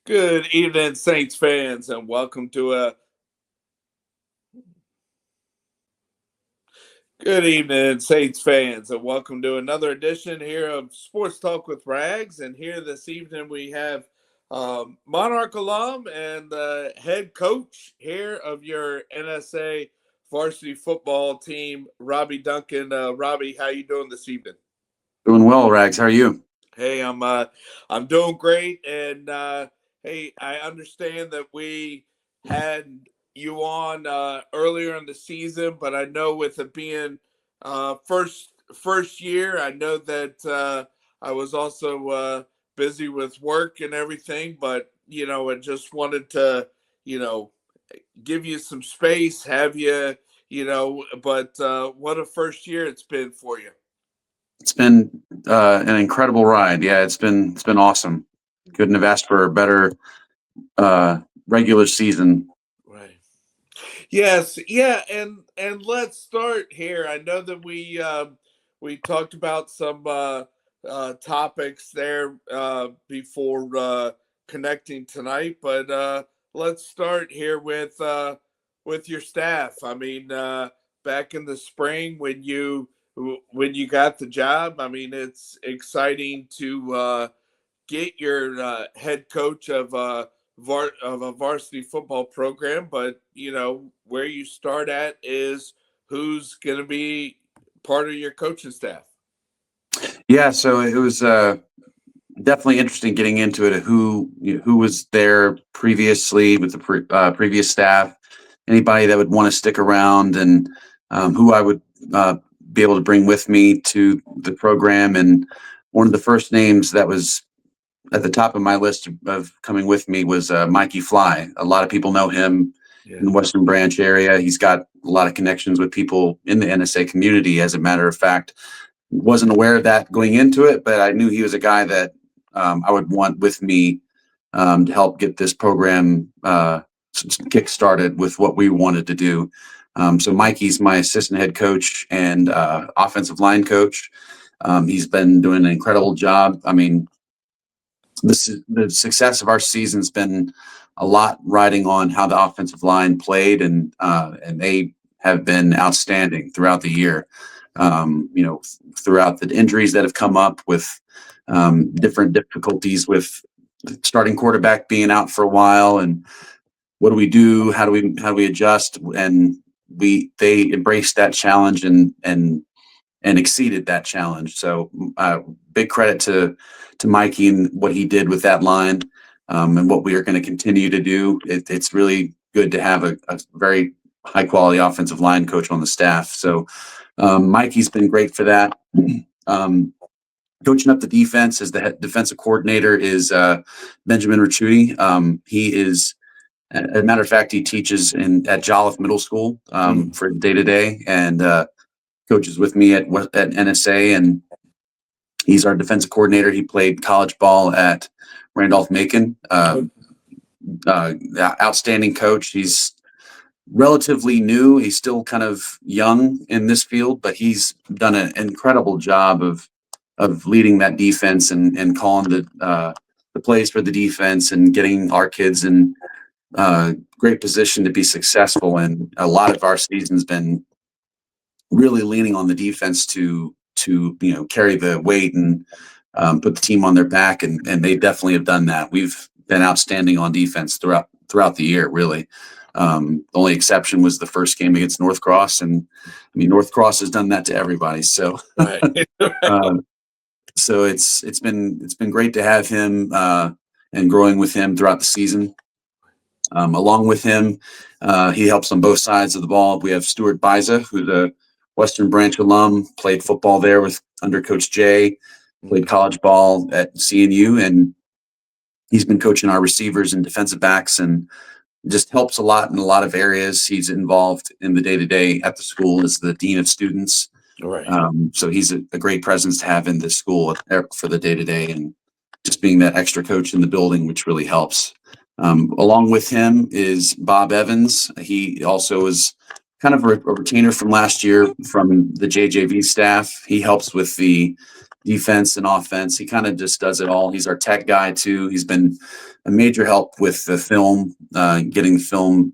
Good evening, Saints fans, and welcome to a good evening, Saints fans, and welcome to another edition here of Sports Talk with Rags. And here this evening we have Monarch alum and the head coach here of your NSA varsity football team, Robbie Duncan. Robbie, how you doing this evening? Doing well, Rags. How are you? Hey, I'm doing great, and hey, I understand that we had you on earlier in the season, but I know with it being first year, I know that I was also busy with work and everything, but I just wanted to you know give you some space, have you but what a first year it's been for you. It's been an incredible ride. Yeah, it's been awesome. Couldn't have asked for a better uh, regular season. Right. Yes, yeah, and let's start here. I know that we talked about some topics there before connecting tonight, but let's start here with your staff. I mean, back in the spring when you got the job, I mean, it's exciting to get your head coach of of a varsity football program, but where you start at is who's going to be part of your coaching staff. Yeah, so it was definitely interesting getting into it. Who was there previously with the previous staff, anybody that would want to stick around, and who I would be able to bring with me to the program. And one of the first names that was at the top of my list of coming with me was Mikey Fly. A lot of people know him Yeah. in the Western Branch area. He's got a lot of connections with people in the NSA community. As a matter of fact, wasn't aware of that going into it, but I knew he was a guy that I would want with me to help get this program kick started with what we wanted to do. So Mikey's my assistant head coach and offensive line coach. He's been doing an incredible job. I mean, the success of our season's been a lot riding on how the offensive line played, and they have been outstanding throughout the year. Throughout the injuries that have come up with different difficulties with the starting quarterback being out for a while, and what do we do? How do we adjust? And they embraced that challenge and exceeded that challenge. So big credit to Mikey and what he did with that line, and what we are going to continue to do. It's really good to have a very high quality offensive line coach on the staff. So Mikey's been great for that. Um, Coaching up the defense as the head defensive coordinator is Benjamin Ricciuti. He is, as a matter of fact, he teaches at Jolliffe Middle School for day to day, and coaches with me at NSA, and he's our defensive coordinator. He played college ball at Randolph Macon. Outstanding coach. He's relatively new. He's still kind of young in this field, but he's done an incredible job of leading that defense and calling the plays for the defense and getting our kids in great position to be successful. And a lot of our season's been really leaning on the defense to carry the weight and put the team on their back, and they definitely have done that. We've been outstanding on defense throughout the year, really. The only exception was the first game against North Cross, and I mean North Cross has done that to everybody. So, Right. um, so it's been great to have him and growing with him throughout the season. Along with him, he helps on both sides of the ball. We have Stuart Biza, who's a Western Branch alum, played football there with under Coach Jay, played college ball at CNU, and he's been coaching our receivers and defensive backs and just helps a lot in a lot of areas. He's involved in the day-to-day at the school as the dean of students. Right. So he's a great presence to have in this school for the day-to-day and just being that extra coach in the building, which really helps. Along with him is Bob Evans. He also is kind of a retainer from last year from the JJV staff. He helps with the defense and offense. He kind of just does it all. He's our tech guy too. He's been a major help with the film, getting the film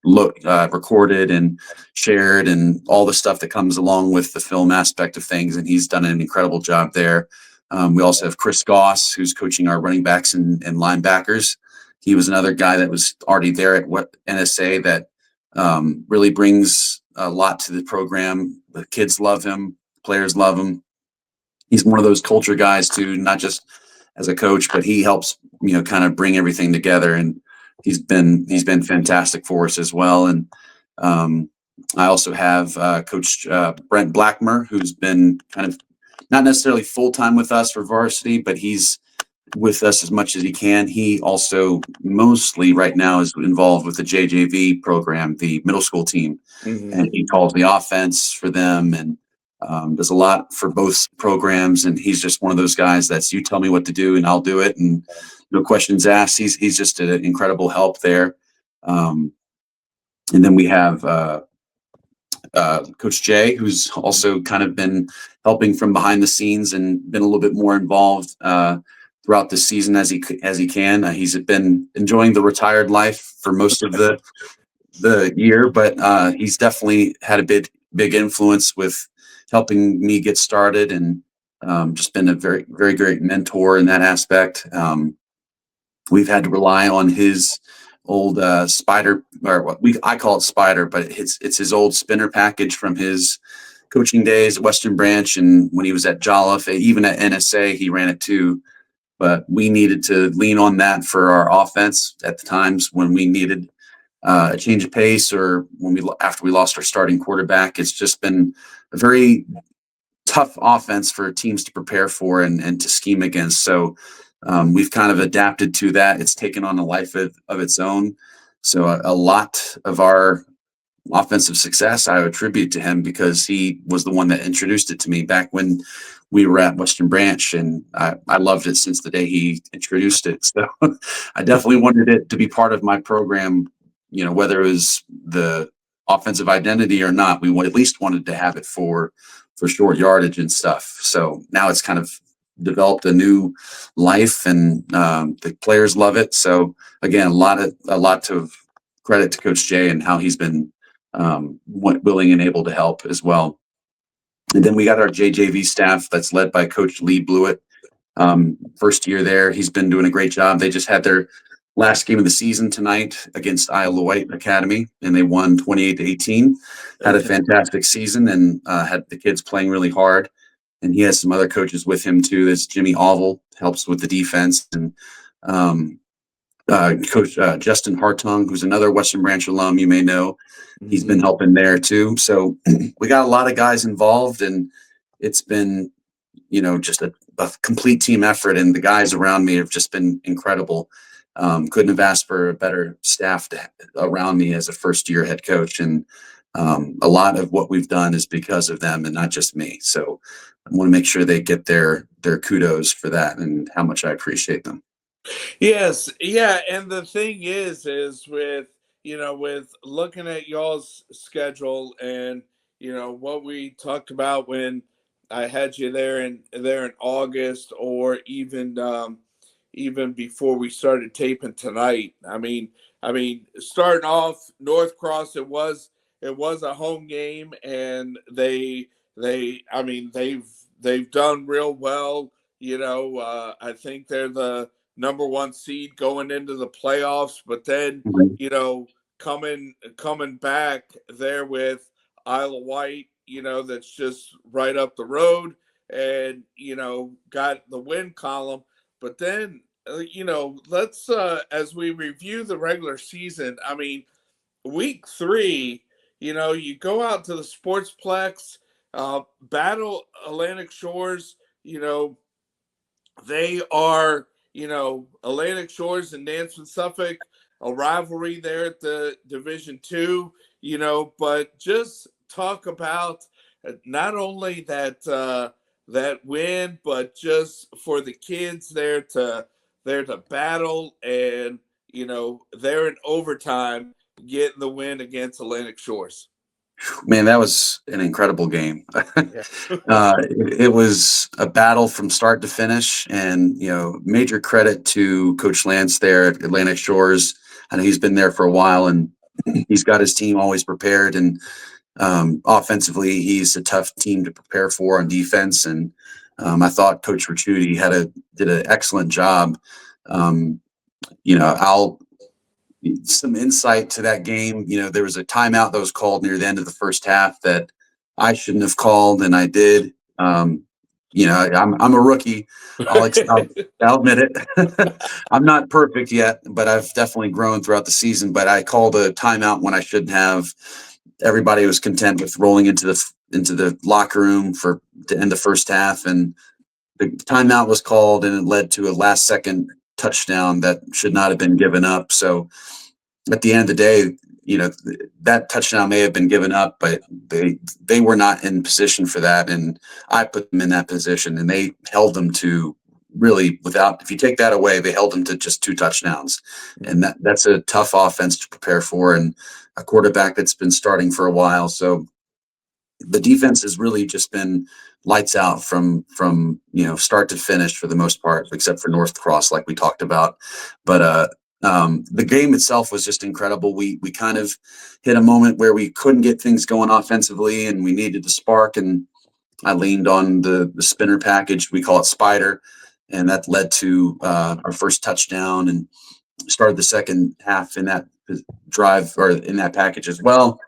recorded and shared and all the stuff that comes along with the film aspect of things. And he's done an incredible job there. We also have Chris Goss, who's coaching our running backs and linebackers. He was another guy that was already there at NSA that really brings a lot to the program. The kids love him, players love him. He's one of those culture guys too, not just as a coach, but he helps, kind of bring everything together. And he's been fantastic for us as well. And I also have Coach Brent Blackmer, who's been kind of not necessarily full time with us for varsity, but he's with us as much as he can. He also mostly right now is involved with the JJV program, the middle school team, and he calls the offense for them and does a lot for both programs. And he's just one of those guys that's, you tell me what to do and I'll do it, and no questions asked. He's just an incredible help there. And then we have Coach Jay, who's also kind of been helping from behind the scenes and been a little bit more involved throughout the season as he can. He's been enjoying the retired life for most of the year, but he's definitely had a big influence with helping me get started, and just been a very, very great mentor in that aspect. We've had to rely on his old spider, or I call it spider, but it's his old spinner package from his coaching days at Western Branch, and when he was at Jolliffe, even at NSA, he ran it too. But we needed to lean on that for our offense at the times when we needed a change of pace, or after we lost our starting quarterback. It's just been a very tough offense for teams to prepare for and to scheme against. So we've kind of adapted to that. It's taken on a life of its own. So a lot of our offensive success I attribute to him, because he was the one that introduced it to me back when we were at Western Branch, and I loved it since the day he introduced it. So I definitely wanted it to be part of my program, whether it was the offensive identity or not. We at least wanted to have it for short yardage and stuff. So now it's kind of developed a new life, and the players love it. So again, a lot of credit to Coach Jay and how he's been willing and able to help as well. And then we got our JJV staff that's led by Coach Lee Blewett. First year there, he's been doing a great job. They just had their last game of the season tonight against Iowa White Academy, and they won 28-18. Had a fantastic season, and had the kids playing really hard. And he has some other coaches with him too. There's Jimmy Oval, helps with the defense, and Coach Justin Hartung, who's another Western Branch alum, you may know. He's been helping there too. So we got a lot of guys involved, and it's been, just a complete team effort. And the guys around me have just been incredible. Couldn't have asked for a better staff around me as a first-year head coach. And a lot of what we've done is because of them and not just me. So I want to make sure they get their kudos for that and how much I appreciate them. Yes, yeah, and the thing is with with looking at y'all's schedule, and what we talked about when I had you there in August, or even before we started taping tonight. I mean, starting off North Cross, it was a home game, and they've done real well. I think they're the number one seed going into the playoffs, but then Mhm. coming back there with Isle of Wight, that's just right up the road, and got the win column. But then let's as we review the regular season, I mean, week 3, you go out to the Sportsplex, battle Atlantic Shores. They are, Atlantic Shores and Nansemond, Suffolk, a rivalry there at the Division Two. But just talk about not only that win, but just for the kids there to battle, and they're in overtime getting the win against Atlantic Shores. Man, that was an incredible game. Yeah. It was a battle from start to finish, and major credit to Coach Lance there at Atlantic Shores. I know he's been there for a while, and he's got his team always prepared. And offensively, he's a tough team to prepare for on defense. And I thought Coach Ricciuti did an excellent job. Um, I'll some insight to that game. There was a timeout that was called near the end of the first half that I shouldn't have called, and I did. I'm a rookie. I'll admit it. I'm not perfect yet, but I've definitely grown throughout the season. But I called a timeout when I shouldn't have. Everybody was content with rolling into the locker room to end the first half, and the timeout was called, and it led to a last second touchdown that should not have been given up. So at the end of the day, that touchdown may have been given up, but they were not in position for that, and I put them in that position, and they held them to really if you take that away, they held them to just 2 touchdowns, and that's a tough offense to prepare for, and a quarterback that's been starting for a while. So the defense has really just been lights out from start to finish for the most part, except for North Cross, like we talked about. But the game itself was just incredible. We kind of hit a moment where we couldn't get things going offensively, and we needed to spark. And I leaned on the spinner package. We call it Spider, and that led to our first touchdown, and started the second half in that drive or in that package as well.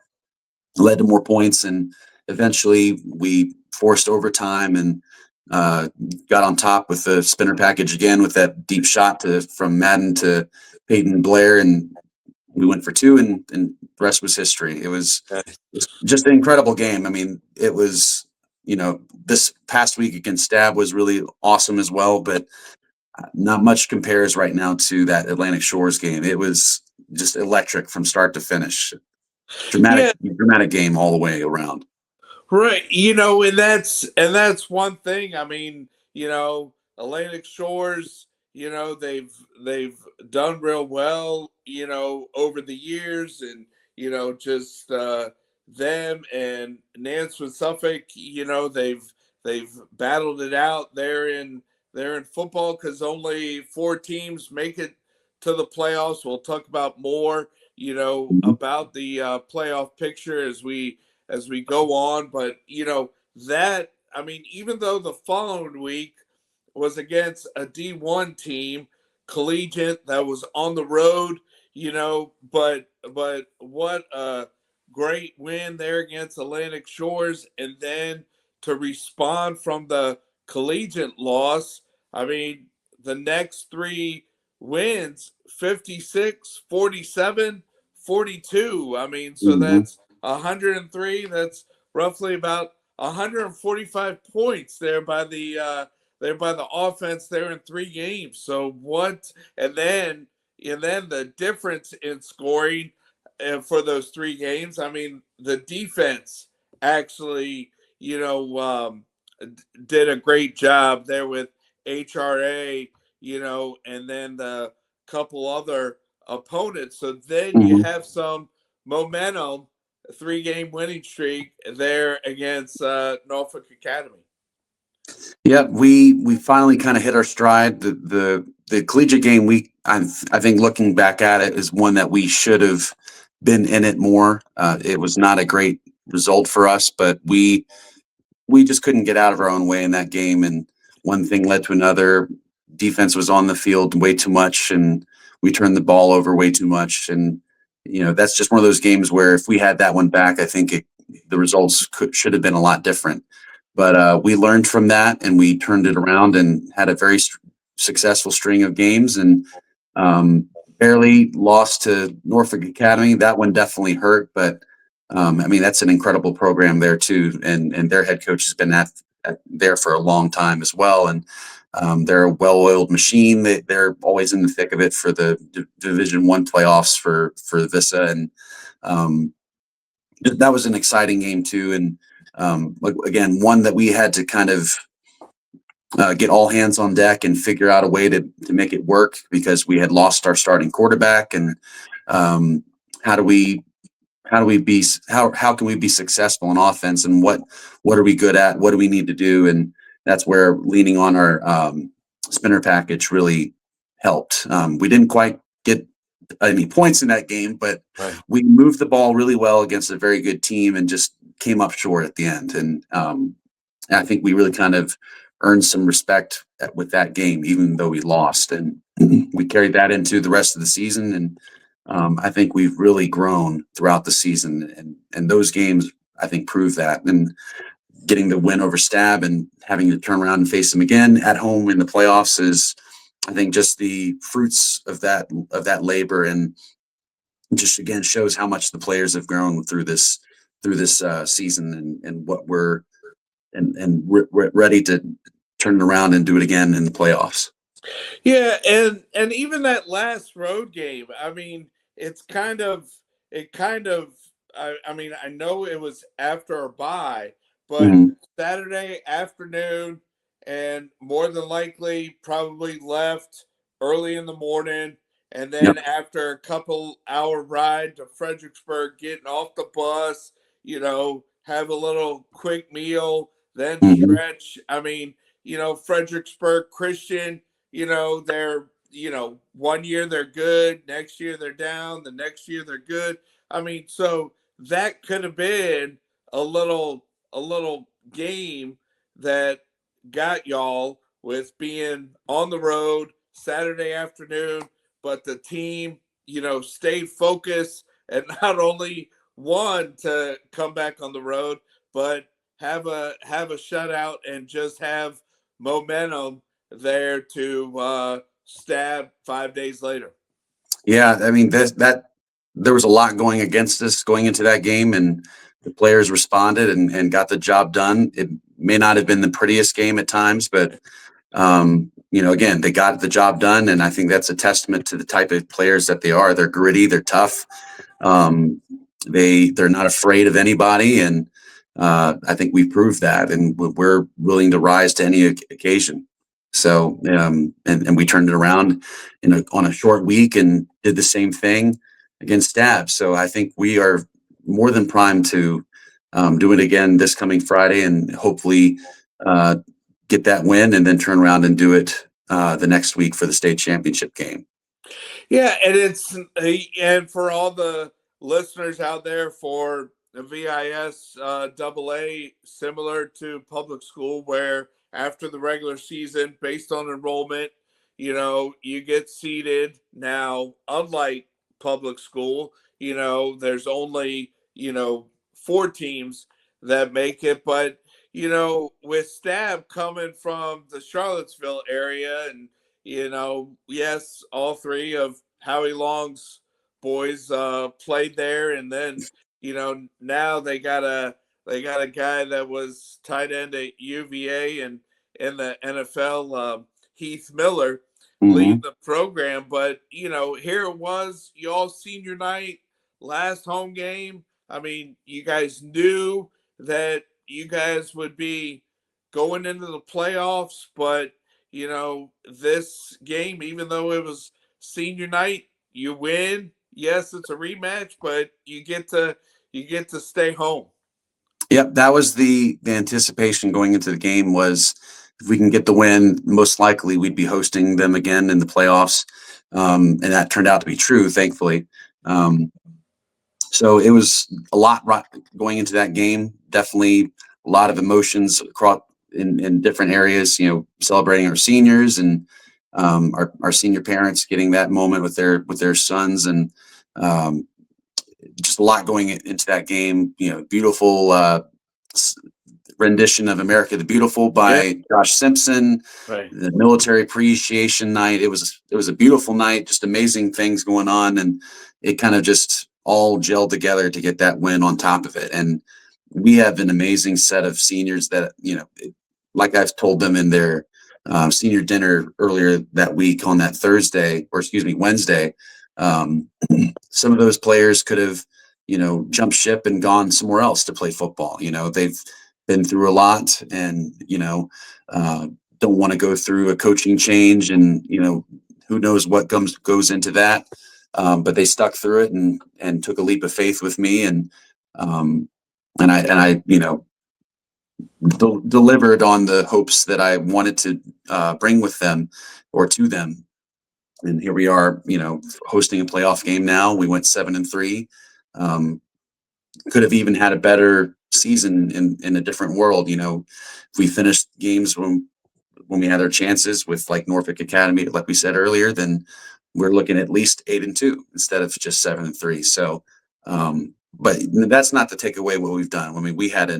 Led to more points, and eventually we forced overtime and got on top with the spinner package again with that deep shot from Madden to Peyton Blair, and we went for 2, and the rest was history. It was just an incredible game. I mean, it was, this past week against Stab was really awesome as well, but not much compares right now to that Atlantic Shores game. It was just electric from start to finish. Yeah, Dramatic game all the way around. right. And that's one thing. I mean, Atlantic Shores, they've done real well, over the years, and just them and Nance with Suffolk, they've battled it out there in football, because only 4 teams make it to the playoffs. We'll talk about more, Mhm. about the playoff picture as we go on. But that, I mean, even though the following week was against a D1 team, collegiate, that was on the road, but what a great win there against Atlantic Shores, and then to respond from the collegiate loss. I mean, the next 3 wins, 56, 47, 42. I mean, so Mhm. that's 103. That's roughly about 145 points there by the offense there in 3 games. So what? And then the difference in scoring for those 3 games. I mean, the defense actually, did a great job there with HRA, and then the couple other opponents. So then you Mhm. have some momentum, a 3-game winning streak there against Norfolk Academy. Yeah, we finally kind of hit our stride. The collegiate game, I think looking back at it, is one that we should have been in it more. It was not a great result for us, but we just couldn't get out of our own way in that game, and one thing led to another. Defense was on the field way too much, and we turned the ball over way too much. And that's just one of those games where if we had that one back, I think the results should have been a lot different. But we learned from that, and we turned it around and had a very successful string of games, and um, barely lost to Norfolk Academy. That one definitely hurt, but I mean, that's an incredible program there too, and their head coach has been there for a long time as well, and they're a well-oiled machine. They're always in the thick of it for the Division 1 playoffs for Vista, and um, that was an exciting game too. And again, one that we had to kind of get all hands on deck and figure out a way to make it work, because we had lost our starting quarterback, and um, how do we how can we be successful in offense, and what are we good at? What do we need to do? And that's where leaning on our spinner package really helped. We didn't quite get any points in that game, but Right. we moved the ball really well against a very good team and just came up short at the end. And I think we really kind of earned some respect with that game, even though we lost. And we carried that into the rest of the season. And I think we've really grown throughout the season. And those games, I think, prove that. And getting the win over Stab and having to turn around and face them again at home in the playoffs is, I think, just the fruits of that labor, and just again shows how much the players have grown through this season, and what we're ready to turn it around and do it again in the playoffs. Yeah, and even that last road game, I mean, it kind of I mean, I know it was after our bye, but Mhm. Saturday afternoon, and more than likely probably left early in the morning, and Yep. then after a couple hour ride to Fredericksburg, getting off the bus, have a little quick meal, then Mhm. stretch. I mean, Fredericksburg Christian, they're, 1 year they're good, next year they're down, the next year they're good. I mean, so that could have been a little game that got y'all with being on the road Saturday afternoon, but the team, stayed focused and not only won to come back on the road, but have a shutout and just have momentum there to Stab 5 days later. Yeah, I mean that there was a lot going against us going into that game, and the players responded and got the job done. It may not have been the prettiest game at times, but again, they got the job done, and I think that's a testament to the type of players that they are. They're gritty, they're tough, um, they're not afraid of anybody, and I think we proved that, and we're willing to rise to any occasion. So, and we turned it around on a short week and did the same thing against Stab. So I think we are more than primed to do it again this coming Friday, and hopefully uh, get that win, and then turn around and do it the next week for the state championship game. Yeah, and for all the listeners out there, for the VIS double A, similar to public school, where after the regular season, based on enrollment, you get seeded. Now, unlike public school, there's only, four teams that make it, but with Stab coming from the Charlottesville area, and yes, all three of Howie Long's boys played there, and then now they got a guy that was tight end at UVA and in the NFL, Heath Miller, leading Hmm. the program. But here it was, y'all senior night, last home game. I mean, you guys knew that you guys would be going into the playoffs, but this game, even though it was senior night, you win. Yes, it's a rematch, but you get to stay home. Yep, that was the anticipation going into the game was, if we can get the win, most likely we'd be hosting them again in the playoffs, and that turned out to be true, thankfully. Um, so it was a lot going into that game. Definitely a lot of emotions across in different areas. Celebrating our seniors, and our senior parents getting that moment with their sons, and um, just a lot going into that game. Beautiful rendition of America the Beautiful Yeah, by Josh Simpson. right. The military appreciation night. It was a beautiful night. Just amazing things going on, and it kind of just all gelled together to get that win on top of it. And we have an amazing set of seniors that like I've told them in their senior dinner earlier that week on that Thursday, or excuse me, Wednesday. Um, some of those players could have, jumped ship and gone somewhere else to play football. They've been through a lot, and uh, don't want to go through a coaching change, and who knows what goes into that. but they stuck through it and took a leap of faith with me, um, and I delivered on the hopes that I wanted to bring with them or to them. And here we are, hosting a playoff game now. We went 7-3. Um, could have even had a better season in a different world. If we finished games when we had our chances with like Norfolk Academy, like we said earlier, then we're looking at least 8-2 instead of just 7-3. So, but that's not to take away what we've done. I mean, we had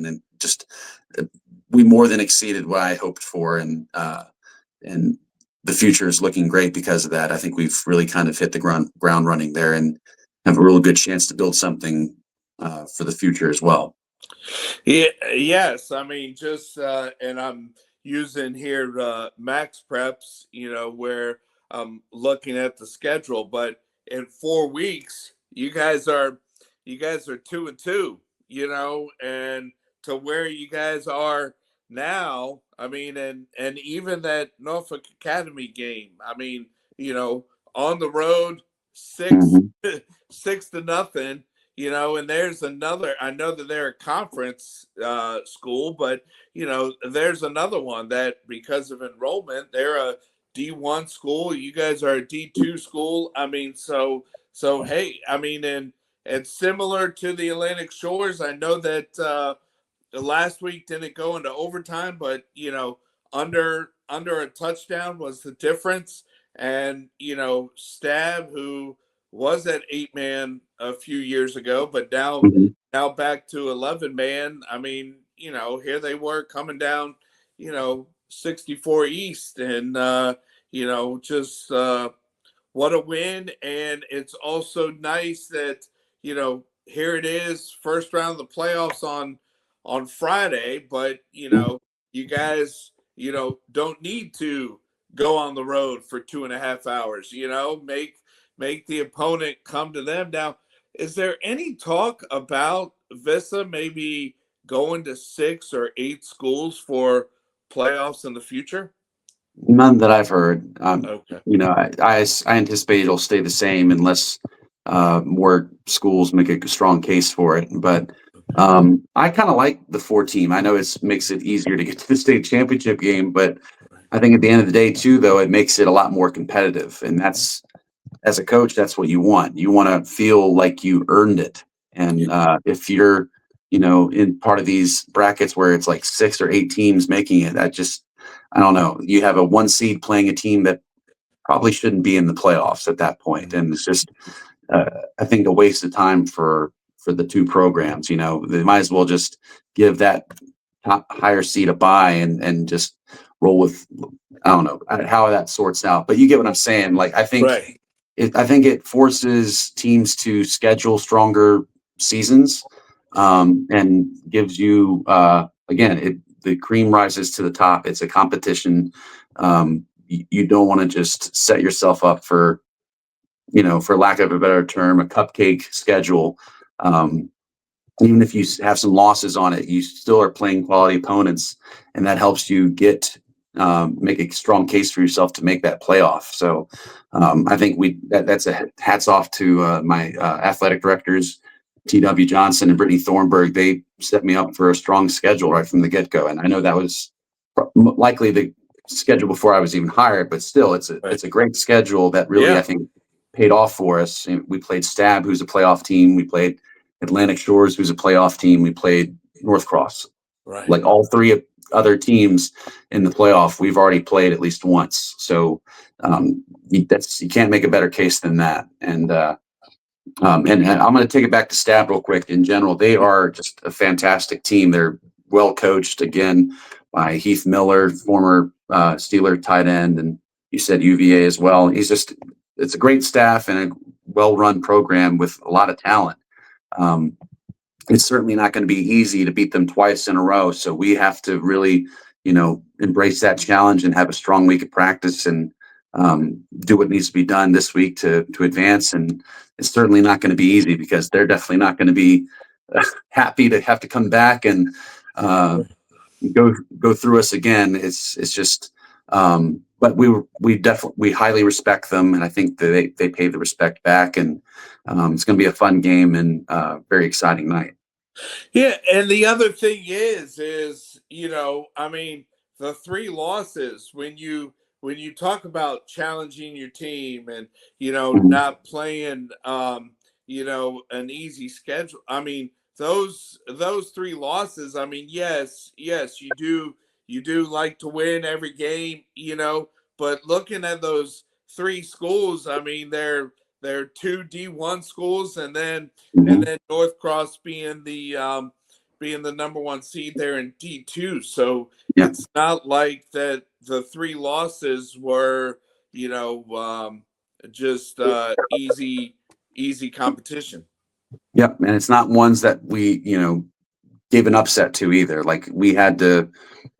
we more than exceeded what I hoped for, and the future is looking great because of that. I think we've really kind of hit the ground running there and have a real good chance to build something for the future as well. Yeah, yes. I mean, just and I'm using here Max Preps, where I'm looking at the schedule, but in 4 weeks, you guys are 2-2, and to where you guys are now. I mean, and even that Norfolk Academy game. I mean, on the road, six Mhm. 6-0, and there's another. I know that they're a conference school, but there's another one that because of enrollment, they're a D1 school. You guys are a D2 school. I mean, so hey, I mean, and similar to the Atlantic Shores, I know that the last week didn't go into overtime, but under a touchdown was the difference. And Stab, who was at 8-man a few years ago, but now Mhm. now back to 11-man. I mean, here they were coming down, 64 East, and just what a win. And it's also nice that here it is, first round of the playoffs on Friday, but you guys don't need to go on the road for 2.5 hours. Make the opponent come to them. Now, is there any talk about Vista maybe going to 6 or 8 schools for playoffs in the future? None that I've heard. Okay. I anticipate it'll stay the same unless more schools make a strong case for it. But I kind of like the 4 team. I know it makes it easier to get to the state championship game, but I think at the end of the day, too, though, it makes it a lot more competitive. And as a coach, that's what you want. You want to feel like you earned it. And if you're, in part of these brackets where it's like 6 or 8 teams making it, I don't know. You have a 1 seed playing a team that probably shouldn't be in the playoffs at that point, and it's just, uh, I think, a waste of time for the 2 programs. They might as well just give that top higher seed a bye and just roll with. I don't know how that sorts out, but you get what I'm saying. Like Right. I think it forces teams to schedule stronger seasons, and gives you again the cream rises to the top. It's a competition. You don't want to just set yourself up for, for lack of a better term, a cupcake schedule. Um, Even if you have some losses on it, you still are playing quality opponents, and that helps you make a strong case for yourself to make that playoff. So I think that's a hats off to my athletic directors, T.W. Johnson and Brittany Thornburg. They set me up for a strong schedule right from the get go, and I know that was likely the schedule before I was even hired, but still, it's a Right. it's a great schedule that really, I Yeah. think, paid off for us. And we played Stab, who's a playoff team. We played Atlantic Shores, who's a playoff team. We played North Cross. Right. Like all 3 other teams in the playoff, we've already played at least once. So you can't make a better case than that. And I'm going to take it back to Stab real quick. In general, they are just a fantastic team. They're well coached again by Heath Miller, former Steeler tight end, and you said UVA as well. It's a great staff and a well run program with a lot of talent. Um, it's certainly not going to be easy to beat them twice in a row. So we have to really, embrace that challenge and have a strong week of practice and do what needs to be done this week to advance. And it's certainly not going to be easy because they're definitely not going to be happy to have to come back and uh, go through us again. It's just, but we highly respect them, and I think that they pay the respect back, and it's going to be a fun game and very exciting night. Yeah, and the other thing is I mean, the three losses when you talk about challenging your team and Mhm. not playing an easy schedule. I mean, those three losses. I mean, yes, you do like to win every game, but looking at those three schools, I mean, they're two D1 schools, and Mhm. then North Cross being the number one seed there in D2. So Yeah. it's not like that the three losses were, you know, um, just easy competition. Yep. And it's not ones that we, gave an upset to either. Like we had to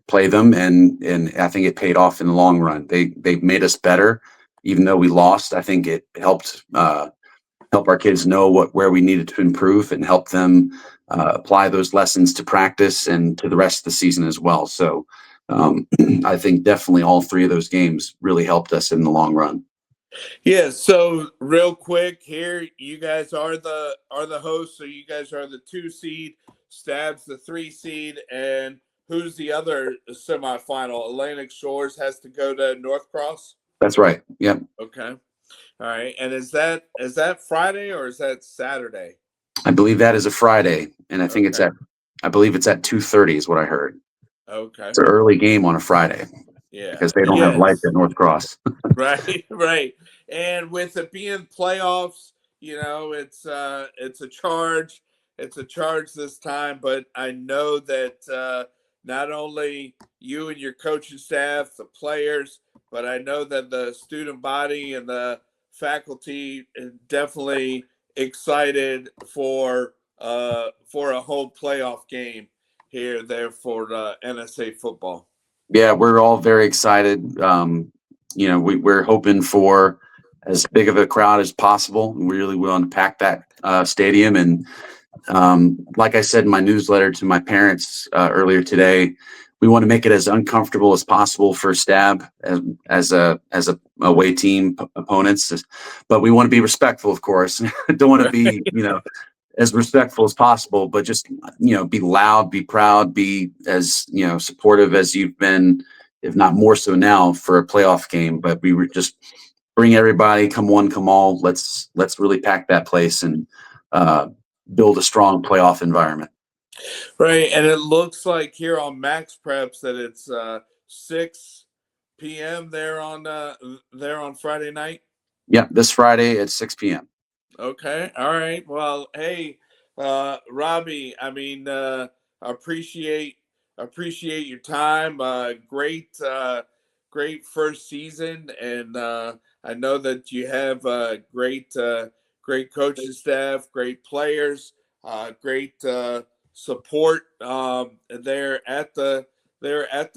play them, and I think it paid off in the long run. They made us better, even though we lost. I think it helped help our kids know where we needed to improve and help them apply those lessons to practice and to the rest of the season as well. So I think definitely all three of those games really helped us in the long run. Yeah, so real quick here, you guys are the hosts, so you guys are the 2 seed, Stabs the 3 seed, and who's the other semifinal? Atlantic Shores has to go to North Cross. That's right. Yep. Okay. All right. And is that Friday or is that Saturday? I believe that is a Friday, and Okay. I believe it's at 2:30 is what I heard. Okay. It's an early game on a Friday Yeah. because they don't have lights Yes. at North Cross. Right, right. And with it being playoffs, it's a charge. It's a charge this time, but I know that not only you and your coaching staff, the players, but I know that the student body and the faculty is definitely excited for a whole playoff game here there for NSA football. Yeah, we're all very excited. We're hoping for as big of a crowd as possible. We really want to pack that stadium. And like I said in my newsletter to my parents earlier today, we want to make it as uncomfortable as possible for Stab as a away team opponents, but we want to be respectful, of course. Don't want to Right. be as respectful as possible, but just be loud, be proud, be as supportive as you've been, if not more so now for a playoff game. But we were just bring everybody, come one, come all. Let's really pack that place and uh, build a strong playoff environment. Right, and it looks like here on Max Preps that it's 6 p.m. there on Friday night. Yep, this Friday at 6 p.m. Okay, all right. Well, hey, Robbie, I mean, appreciate appreciate your time. Great first season, and I know that you have great coaching staff, great players, great support there at the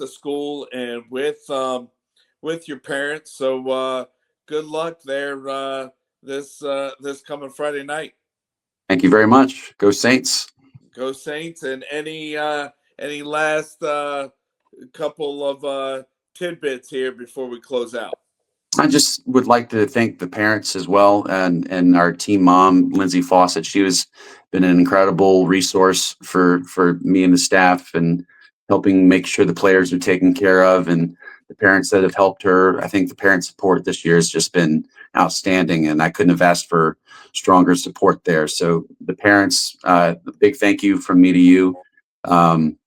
school and with your parents. So good luck there. This coming Friday night. Thank you very much. Go Saints. Go Saints! And any last couple of tidbits here before we close out. I just would like to thank the parents as well, and our team mom, Lindsay Fawcett. She was been an incredible resource for me and the staff, and helping make sure the players are taken care of, and the parents that have helped her. I think the parent support this year has just been outstanding, and I couldn't have asked for stronger support there. So the parents, a big thank you from me to you. Um,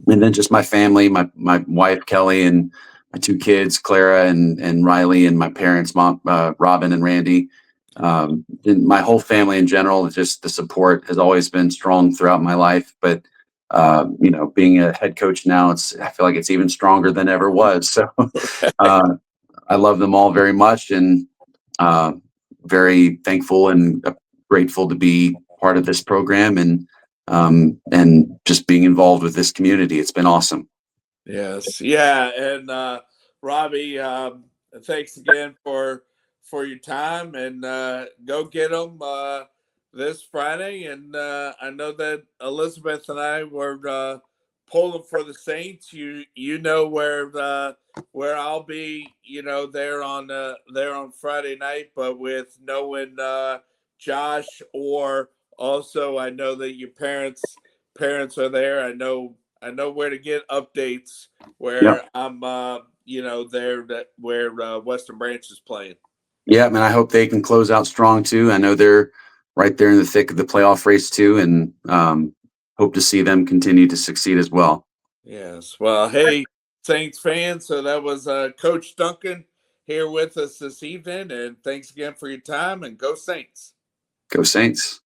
and then just my family, my wife Kelly, and my two kids Clara and Riley, and my parents, mom Robin and Randy, and my whole family in general. Just the support has always been strong throughout my life, but being a head coach now, I feel like it's even stronger than ever was. So uh, I love them all very much, and uh, very thankful and grateful to be part of this program, and just being involved with this community. It's been awesome. Yes, yeah, and Robbie, thanks again for your time, and go get them this Friday. And I know that Elizabeth and I pulling for the Saints, you know where I'll be. There on Friday night. But with knowing Josh, or also I know that your parents are there. I know where to get updates where Yep. I'm. There that where Western Branch is playing. Yeah, and I hope they can close out strong too. I know they're right there in the thick of the playoff race too, and hope to see them continue to succeed as well. Yes. Well, hey, Saints fans. So that was Coach Duncan here with us this evening. And thanks again for your time, and go Saints. Go Saints.